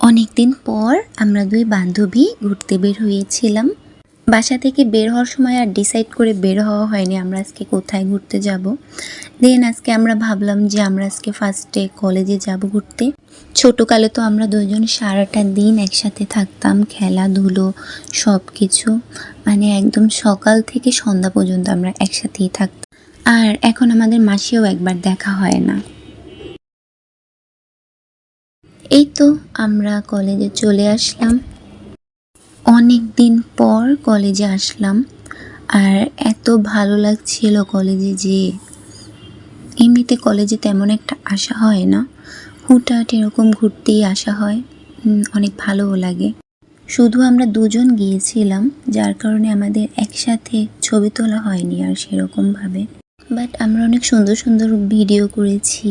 অনেকদিন পর আমরা দুই বান্ধবী ঘুরতে বের হয়েছিলাম। বাসা থেকে বের হওয়ার সময় আর ডিসাইড করে বের হওয়া হয়নি আমরা আজকে কোথায় ঘুরতে যাব। দেন আজকে আমরা ভাবলাম যে আমরা আজকে ফার্স্টে কলেজে যাব ঘুরতে। ছোটোকালে তো আমরা দুজন সারাটা দিন একসাথে থাকতাম, খেলাধুলো সব কিছু, মানে একদম সকাল থেকে সন্ধ্যা পর্যন্ত আমরা একসাথেই থাকতাম। আর এখন আমাদের মাসেও একবার দেখা হয় না। এই তো আমরা কলেজে চলে আসলাম, অনেক দিন পর কলেজে আসলাম। আর এত ভালো লাগছিল কলেজে, যে এমনিতে কলেজে তেমন একটা আসা হয় না, হুটহাট এরকম ঘুরতেই আসা হয়। অনেক ভালোও লাগে। শুধু আমরা দুজন গিয়েছিলাম, যার কারণে আমাদের একসাথে ছবি তোলা হয়নি আর সেরকমভাবে। বাট আমরা অনেক সুন্দর সুন্দর ভিডিও করেছি।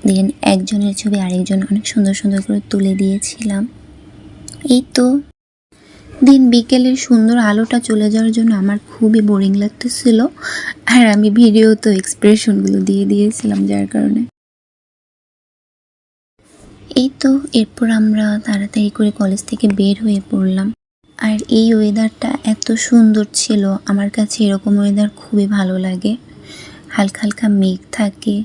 দেন একজনের ছবি আরেকজন অনেক সুন্দর সুন্দর করে তুলে দিয়েছিলাম। এই তো দিন বিকেলের সুন্দর আলোটা চলে যাওয়ার জন্য আমার খুবই বোরিং লাগতেছিল, আর আমি ভিডিও তো এক্সপ্রেশনগুলো দিয়ে দিয়েছিলাম যার কারণে। এই তো এরপর আমরা তাড়াতাড়ি করে কলেজ থেকে বের হয়ে পড়লাম। আর এই ওয়েদারটা এত সুন্দর ছিল, আমার কাছে এরকম ওয়েদার খুবই ভালো লাগে। হালকা হালকা মেঘ থাকে।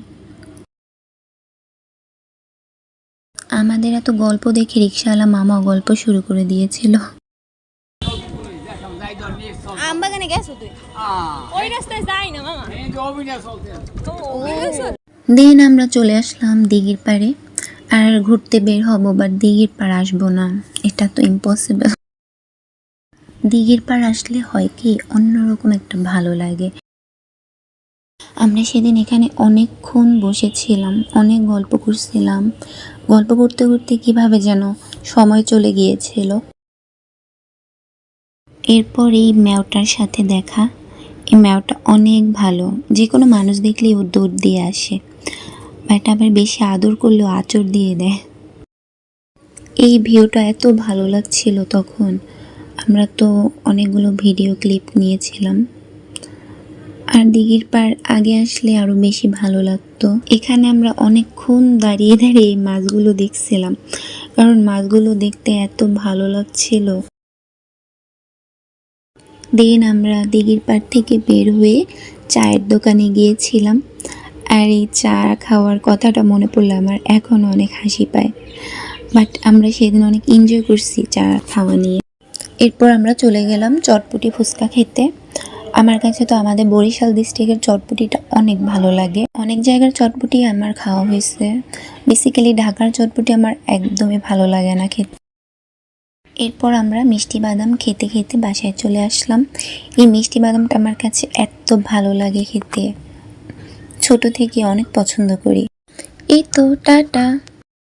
আমাদের এত গল্প দেখে রিক্সাওয়ালা মামাও গল্প শুরু করে দিয়েছিল। আমবাগানে গেছো তুই? ওই রাস্তায় যাই না মামা। দেন আমরা চলে আসলাম দিঘির পাড়ে। আর ঘুরতে বের হব, বাট দিঘির পাড় আসবো না, এটা তো ইম্পসিবল। দিঘির পাড় আসলে হয় কি, অন্যরকম একটা ভালো লাগে। আমরা সেদিন এখানে অনেকক্ষণ বসেছিলাম, অনেক গল্প করছিলাম। গল্প করতে করতে কিভাবে যেন সময় চলে গিয়েছিল। এরপর এই ম্যাওটার সাথে দেখা। এই ম্যাওটা অনেক ভালো, যে কোনো মানুষ দেখলেই ও দৌড় দিয়ে আসে, বাট আবার বেশি আদর করলেও আঁচড় দিয়ে দেয়। এই ভিউটা এত ভালো লাগছিল তখন। আমরা তো অনেকগুলো ভিডিও ক্লিপ নিয়েছিলাম। আর দিঘির পাড় আগে আসলে আরো বেশি ভালো লাগতো। এখানে আমরা অনেকক্ষণ দাঁড়িয়ে দাঁড়িয়ে মাছগুলো দেখছিলাম, কারণ মাছগুলো দেখতে এত ভালো লাগছিল। দেন আমরা দিঘির পাড় থেকে বের হয়ে চায়ের দোকানে গিয়েছিলাম। আর এই চা খাওয়ার কথাটা মনে পড়লে আমার এখনও অনেক হাসি পায়। বাট আমরা সেদিন অনেক এনজয় করছি চা খাওয়া নিয়ে। এরপর আমরা চলে গেলাম চটপটি ফুচকা খেতে। আমার কাছে তো আমাদের বরিশাল ডিস্ট্রিক্টের চটপটিটা অনেক ভালো লাগে। অনেক জায়গার চটপটি আমার খাওয়া হয়েছে, বেসিক্যালি ঢাকার চটপটি আমার একদমই ভালো লাগে না খেতে। এরপর আমরা মিষ্টি বাদাম খেতে খেতে বাসায় চলে আসলাম। এই মিষ্টি বাদামটা আমার কাছে এত ভালো লাগে খেতে, ছোট থেকে অনেক পছন্দ করি। এই তো টাটা।